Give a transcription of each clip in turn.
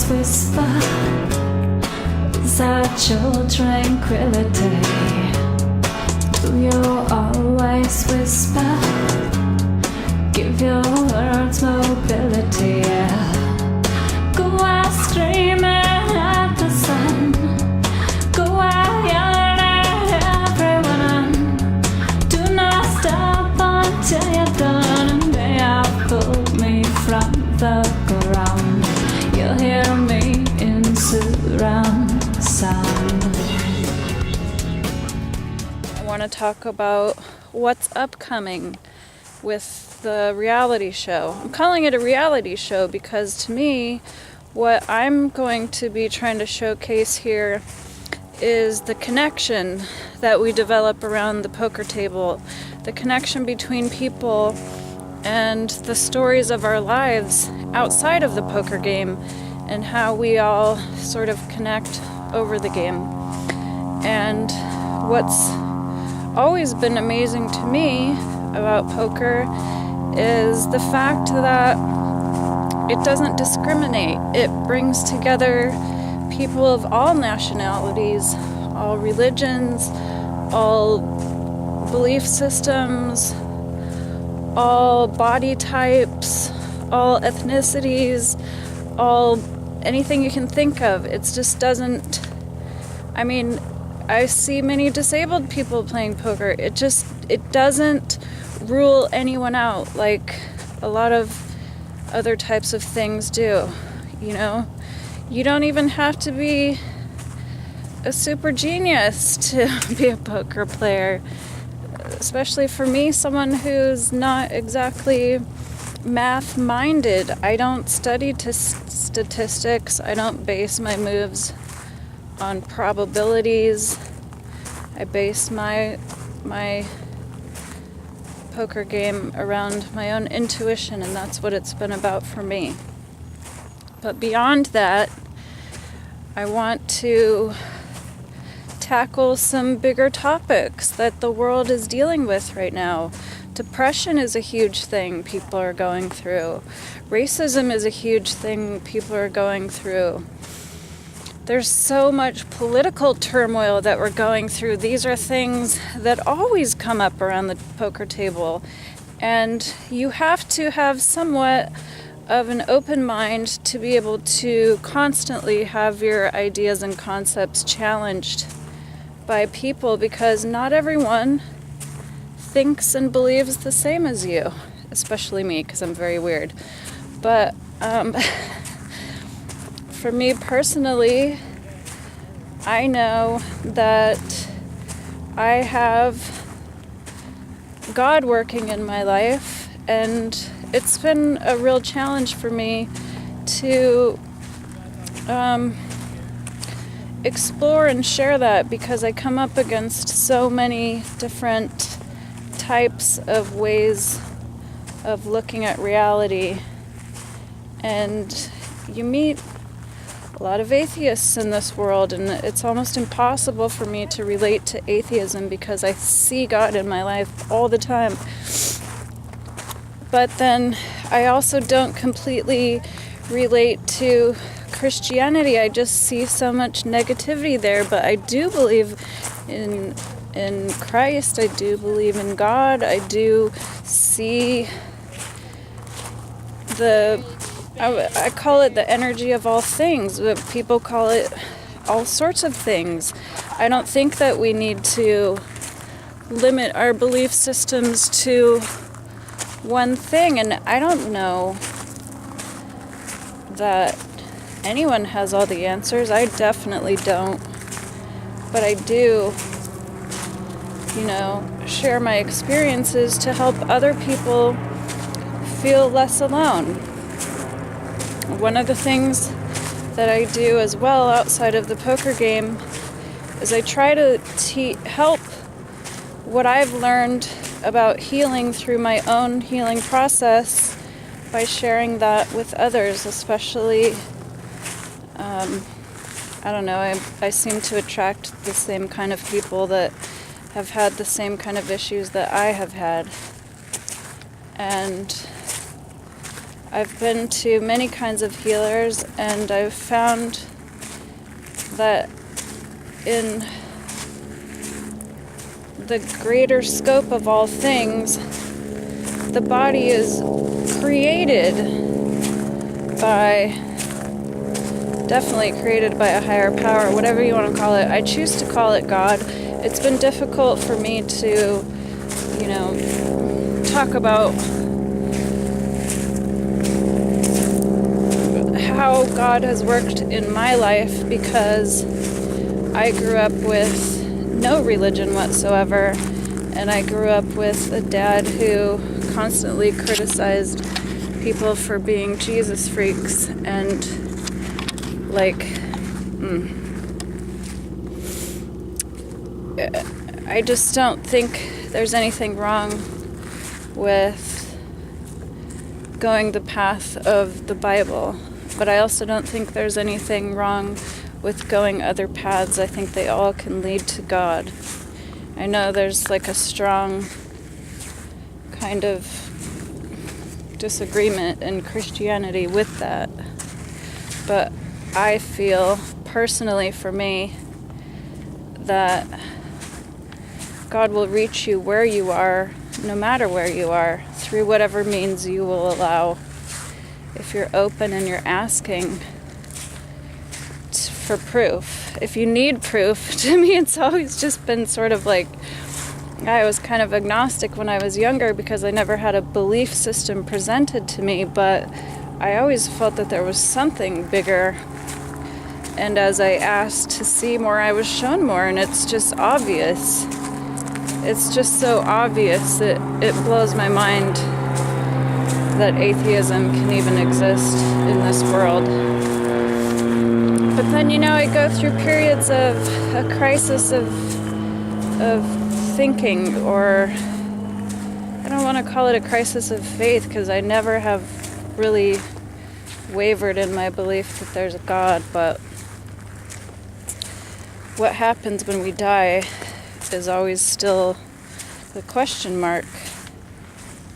always whisper that your tranquility? Do you always whisper? Give your words mobility. Go out screaming at the sun. Go out yelling at everyone. Do not stop until you're done. And they have pulled me from the ground. You'll hear me in surround sound. I want to talk about what's upcoming with the reality show. I'm calling it a reality show because to me, what I'm going to be trying to showcase here is the connection that we develop around the poker table, the connection between people and the stories of our lives outside of the poker game and how we all sort of connect over the game. And what's always been amazing to me about poker is the fact that it doesn't discriminate. It brings together people of all nationalities, all religions, all belief systems, all body types, all ethnicities, all anything you can think of. It just doesn't, I mean, I see many disabled people playing poker. It doesn't rule anyone out like a lot of other types of things do, you know? You don't even have to be a super genius to be a poker player. Especially for me, someone who's not exactly math-minded. I don't study statistics. I don't base my moves on probabilities. I base my poker game around my own intuition, and that's what it's been about for me. But beyond that, I want to tackle some bigger topics that the world is dealing with right now. Depression is a huge thing people are going through. Racism is a huge thing people are going through. There's so much political turmoil that we're going through. These are things that always come up around the poker table. And you have to have somewhat of an open mind to be able to constantly have your ideas and concepts challenged by people, because not everyone thinks and believes the same as you, especially me, because I'm very weird. But for me personally, I know that I have God working in my life, and it's been a real challenge for me to explore and share that, because I come up against so many different types of ways of looking at reality, and you meet a lot of atheists in this world, and it's almost impossible for me to relate to atheism because I see God in my life all the time. But then I also don't completely relate to Christianity. I just see so much negativity there, but I do believe in Christ. I do believe in God. I do see I call it the energy of all things, but people call it all sorts of things. I don't think that we need to limit our belief systems to one thing, and I don't know that anyone has all the answers. I definitely don't. But I do, share my experiences to help other people feel less alone. One of the things that I do as well outside of the poker game is I try to help what I've learned about healing through my own healing process by sharing that with others, especially, I seem to attract the same kind of people that have had the same kind of issues that I have had. And I've been to many kinds of healers, and I've found that in the greater scope of all things, the body is created definitely created by a higher power, whatever you want to call it. I choose to call it God. It's been difficult for me to, talk about how God has worked in my life, because I grew up with no religion whatsoever, and I grew up with a dad who constantly criticized people for being Jesus freaks, and I just don't think there's anything wrong with going the path of the Bible, but I also don't think there's anything wrong with going other paths. I think they all can lead to God. I know there's a strong kind of disagreement in Christianity with that, but I feel personally, for me, that God will reach you where you are, no matter where you are, through whatever means you will allow, if you're open and you're asking for proof. If you need proof, to me it's always just been sort of I was kind of agnostic when I was younger because I never had a belief system presented to me, but I always felt that there was something bigger. And as I asked to see more, I was shown more, and it's just obvious. It's just so obvious that it blows my mind that atheism can even exist in this world. But then, I go through periods of a crisis of thinking, or I don't want to call it a crisis of faith, because I never have really wavered in my belief that there's a God, but what happens when we die is always still the question mark.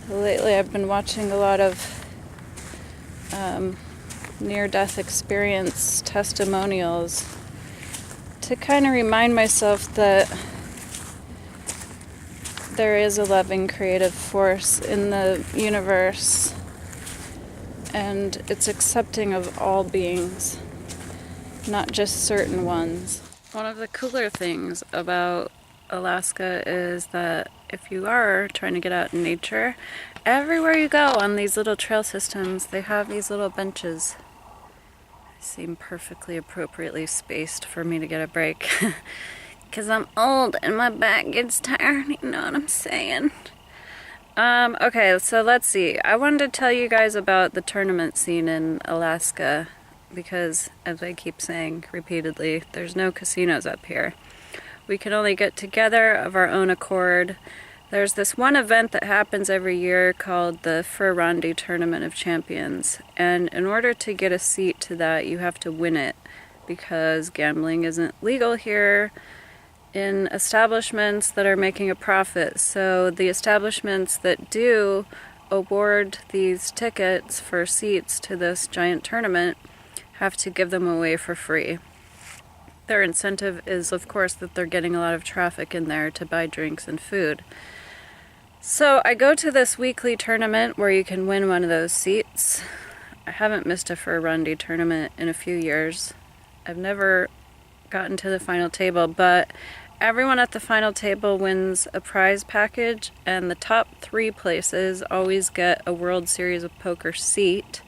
Lately I've been watching a lot of near-death experience testimonials to kind of remind myself that there is a loving creative force in the universe, and it's accepting of all beings, not just certain ones. One of the cooler things about Alaska is that if you are trying to get out in nature, everywhere you go on these little trail systems, they have these little benches. They seem perfectly appropriately spaced for me to get a break. Because I'm old and my back gets tired, you know what I'm saying? Okay, so let's see. I wanted to tell you guys about the tournament scene in Alaska, because, as I keep saying repeatedly, there's no casinos up here. We can only get together of our own accord. There's this one event that happens every year called the Furrandi Tournament of Champions, and in order to get a seat to that, you have to win it, because gambling isn't legal here in establishments that are making a profit. So the establishments that do award these tickets for seats to this giant tournament have to give them away for free. Their incentive is, of course, that they're getting a lot of traffic in there to buy drinks and food. So I go to this weekly tournament where you can win one of those seats. I haven't missed a Furrandi tournament in a few years. I've never gotten to the final table, but everyone at the final table wins a prize package, and the top 3 places always get a World Series of Poker seat.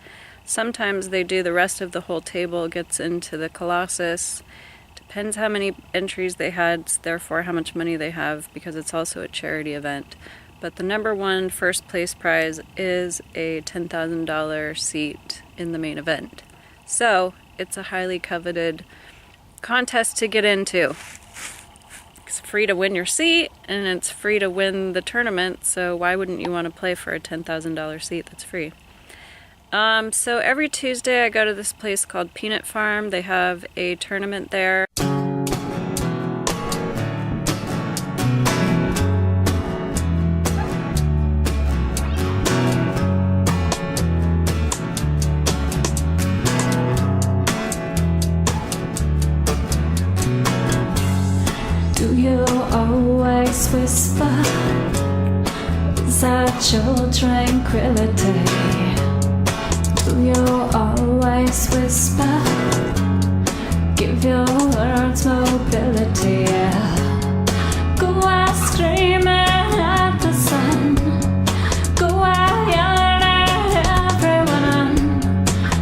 Sometimes they do the rest of the whole table gets into the Colossus. Depends how many entries they had, therefore how much money they have, because it's also a charity event. But the number 1 first place prize is a $10,000 seat in the main event. So it's a highly coveted contest to get into. It's free to win your seat, and it's free to win the tournament, so why wouldn't you want to play for a $10,000 seat that's free? So every Tuesday I go to this place called Peanut Farm. They have a tournament there. tranquility? Do you always whisper? Give your words mobility. Go out screaming at the sun. Go out yelling at everyone.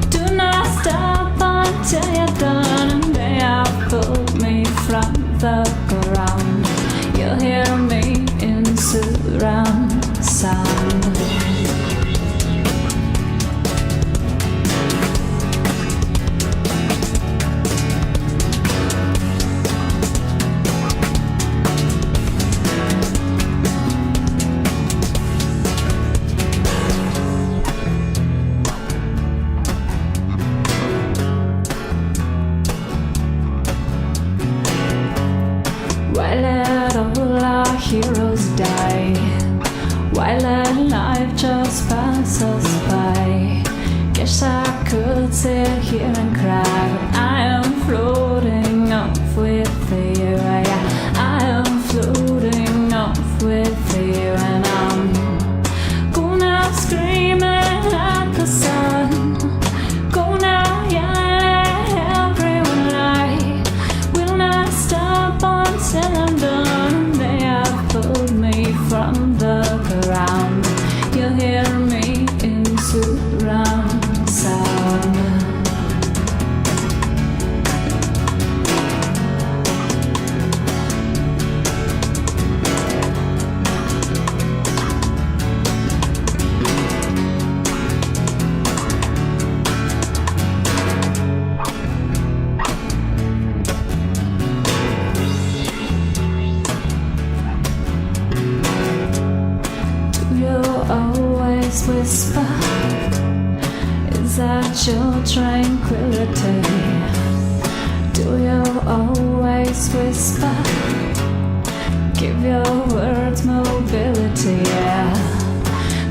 Do not stop until you're done. And they have pulled me from the ground. You'll hear me in surround sound. Why let all our heroes die? Why let life just pass us by? Guess I could sit here and cry, but I am floating off with you. I am floating off with you, and I'm gonna scream at the sun. Gonna yell at everyone. I will not stop until I'm done. They have pulled me from the ground. You'll hear me in surround sound. Always whisper, is that your tranquility? Do you always whisper? Give your words mobility.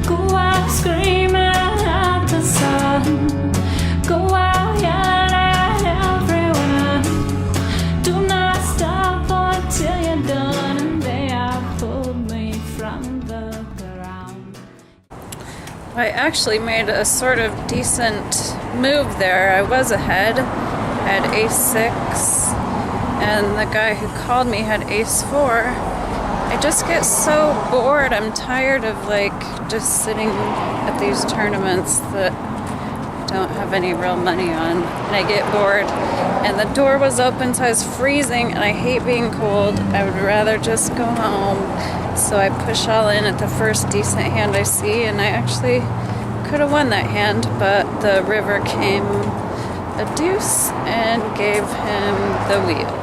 Go out screaming at the sun. Go out yelling at everyone. Do not stop until you're done. And they have pulled me from the ground. I actually made a sort of decent move there. I was ahead. I had ace-6, and the guy who called me had ace-4. I just get so bored. I'm tired of just sitting at these tournaments that I don't have any real money on, and I get bored. And the door was open, so I was freezing, and I hate being cold. I would rather just go home. So I push all in at the first decent hand I see, and I actually could have won that hand, but the river came a deuce and gave him the wheel.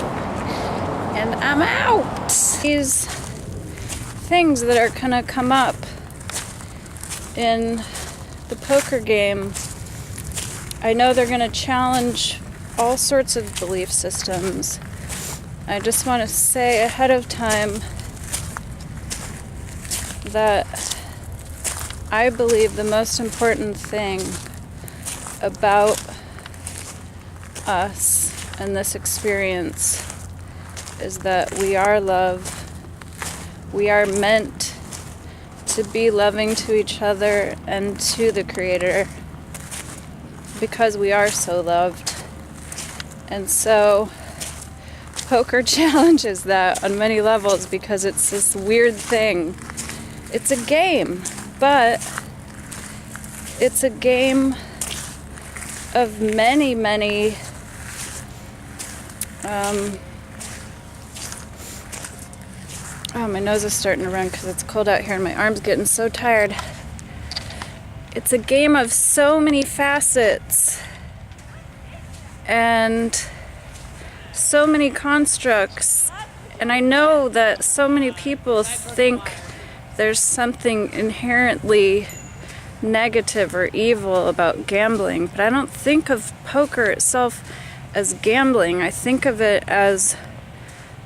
And I'm out! These things that are gonna come up in the poker game, I know they're gonna challenge all sorts of belief systems. I just want to say ahead of time that I believe the most important thing about us and this experience is that we are love. We are meant to be loving to each other and to the Creator because we are so loved. And so poker challenges that on many levels because it's this weird thing. It's a game, but it's a game of many, many oh, my nose is starting to run because it's cold out here and my arm's getting so tired. It's a game of so many facets and so many constructs, and I know that so many people think there's something inherently negative or evil about gambling, but I don't think of poker itself as gambling. I think of it as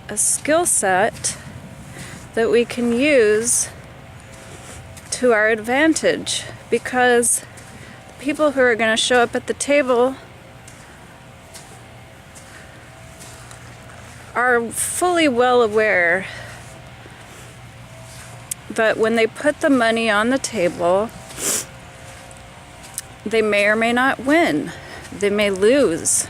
a skill set that we can use to our advantage, because the people who are going to show up at the table are fully well aware that when they put the money on the table, they may or may not win. They may lose.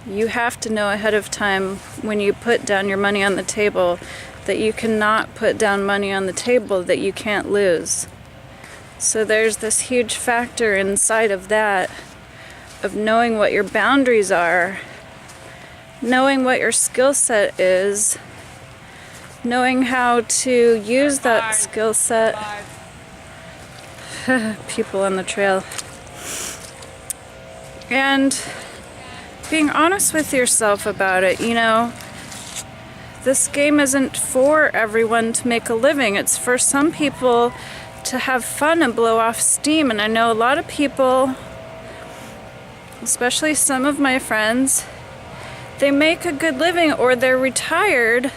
You have to know ahead of time when you put down your money on the table that you cannot put down money on the table that you can't lose. So there's this huge factor inside of that, of knowing what your boundaries are, knowing what your skill set is, knowing how to use that skill set. People on the trail. And being honest with yourself about it. You know, this game isn't for everyone to make a living. It's for some people to have fun and blow off steam. And I know a lot of people, especially some of my friends, they make a good living or they're retired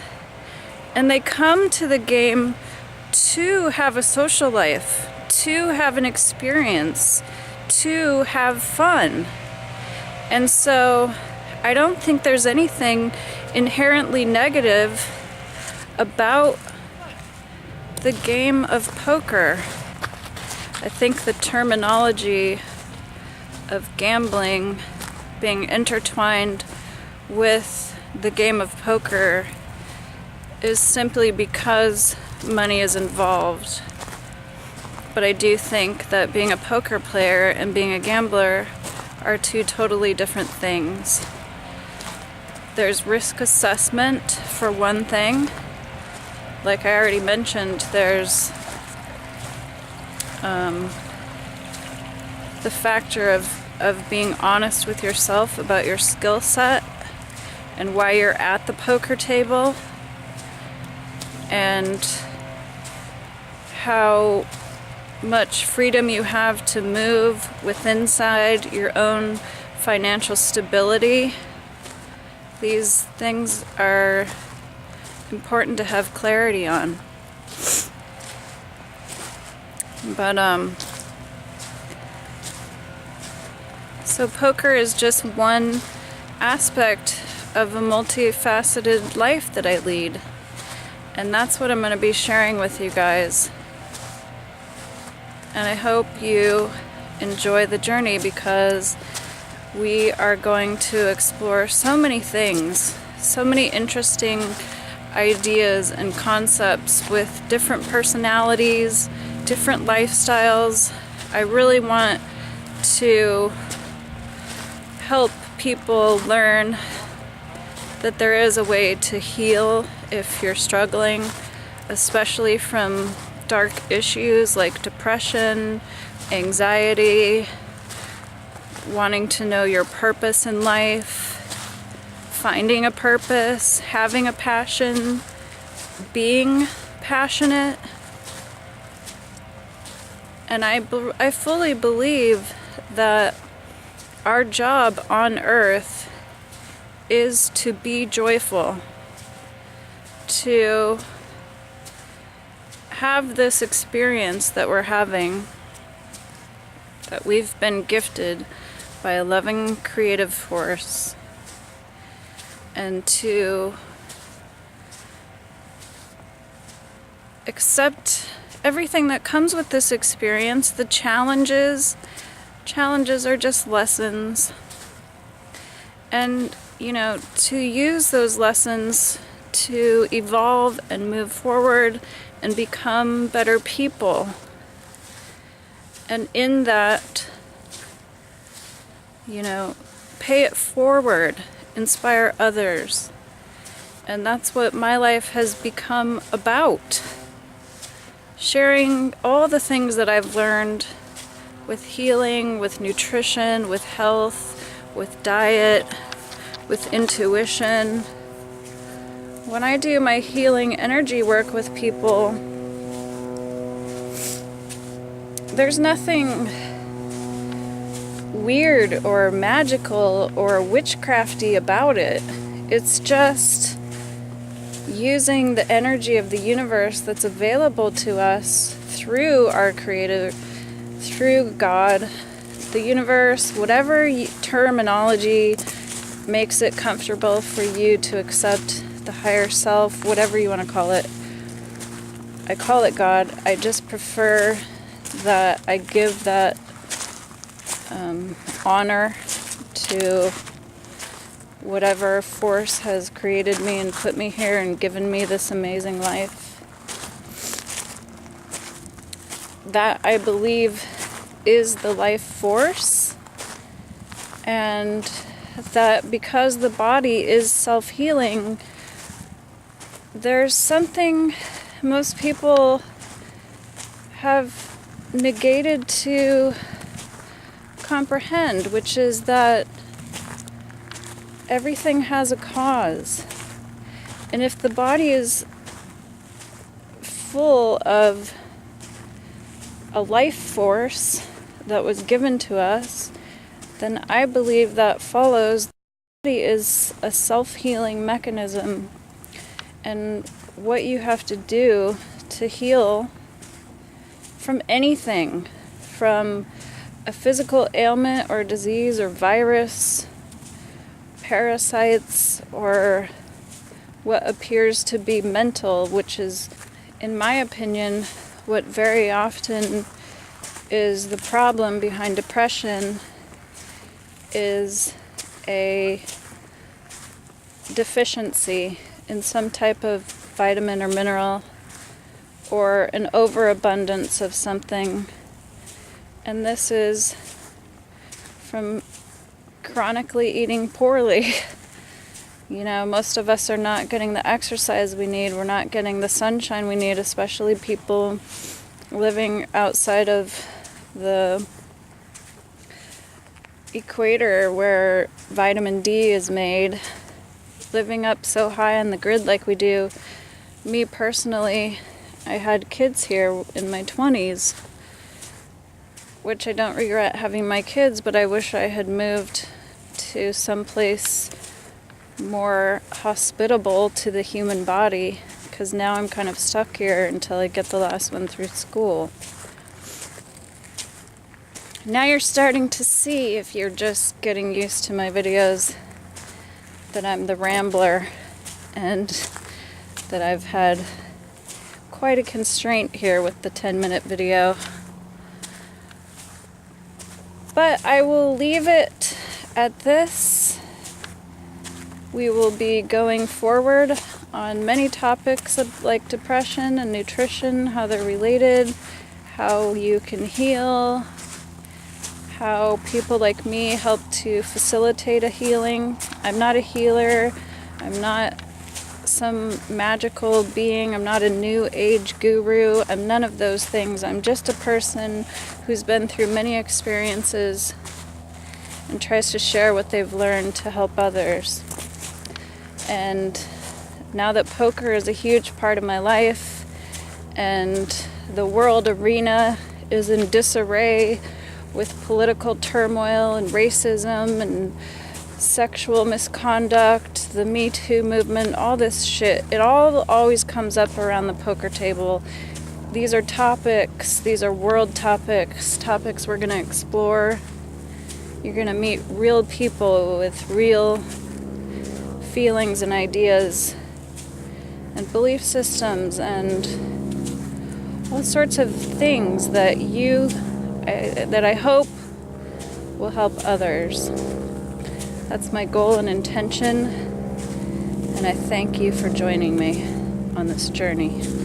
and they come to the game to have a social life, to have an experience, to have fun. And so I don't think there's anything inherently negative about the game of poker. I think the terminology of gambling being intertwined with the game of poker is simply because money is involved. But I do think that being a poker player and being a gambler are two totally different things. There's risk assessment for one thing. Like I already mentioned, there's the factor of being honest with yourself about your skill set and why you're at the poker table, and how much freedom you have to move within inside your own financial stability. These things are important to have clarity on. But so poker is just one aspect of a multifaceted life that I lead. And that's what I'm going to be sharing with you guys. And I hope you enjoy the journey, because we are going to explore so many things, so many interesting ideas and concepts with different personalities, different lifestyles. I really want to help people learn that there is a way to heal if you're struggling, especially from dark issues like depression, anxiety, wanting to know your purpose in life, finding a purpose, having a passion, being passionate. And I fully believe that our job on earth is to be joyful, to have this experience that we're having, that we've been gifted by a loving creative force, and to accept everything that comes with this experience. The challenges are just lessons, and to use those lessons to evolve and move forward and become better people. And in that, pay it forward, inspire others. And that's what my life has become about. Sharing all the things that I've learned with healing, with nutrition, with health, with diet, with intuition. When I do my healing energy work with people, there's nothing weird or magical or witchcrafty about it. It's just using the energy of the universe that's available to us through our Creator, through God, the universe, whatever terminology makes it comfortable for you to accept, the higher self, whatever you want to call it. I call it God. I just prefer that I give that honor to whatever force has created me and put me here and given me this amazing life. That, I believe, is the life force, and that because the body is self-healing, there's something most people have negated to comprehend, which is that everything has a cause. And if the body is full of a life force that was given to us, then I believe that follows the body is a self-healing mechanism. And what you have to do to heal from anything, from a physical ailment or disease or virus, parasites, or what appears to be mental, which is, in my opinion, what very often is the problem behind depression, is a deficiency in some type of vitamin or mineral, or an overabundance of something. And this is from chronically eating poorly. You know, most of us are not getting the exercise we need. We're not getting the sunshine we need, especially people living outside of the equator where vitamin D is made. Living up so high on the grid like we do. Me personally, I had kids here in my 20s, which I don't regret having my kids, but I wish I had moved to someplace more hospitable to the human body, because now I'm kind of stuck here until I get the last one through school. Now you're starting to see, if you're just getting used to my videos, that I'm the rambler and that I've had quite a constraint here with the 10-minute video. But I will leave it at this. We will be going forward on many topics like depression and nutrition, how they're related, how you can heal, how people like me help to facilitate a healing. I'm not a healer. I'm not some magical being. I'm not a new age guru. I'm none of those things. I'm just a person who's been through many experiences and tries to share what they've learned to help others. And now that poker is a huge part of my life and the world arena is in disarray with political turmoil and racism and sexual misconduct, the Me Too movement, all this shit, it all always comes up around the poker table. These are topics, these are world topics we're going to explore. You're going to meet real people with real feelings and ideas and belief systems and all sorts of things that I hope will help others. That's my goal and intention, and I thank you for joining me on this journey.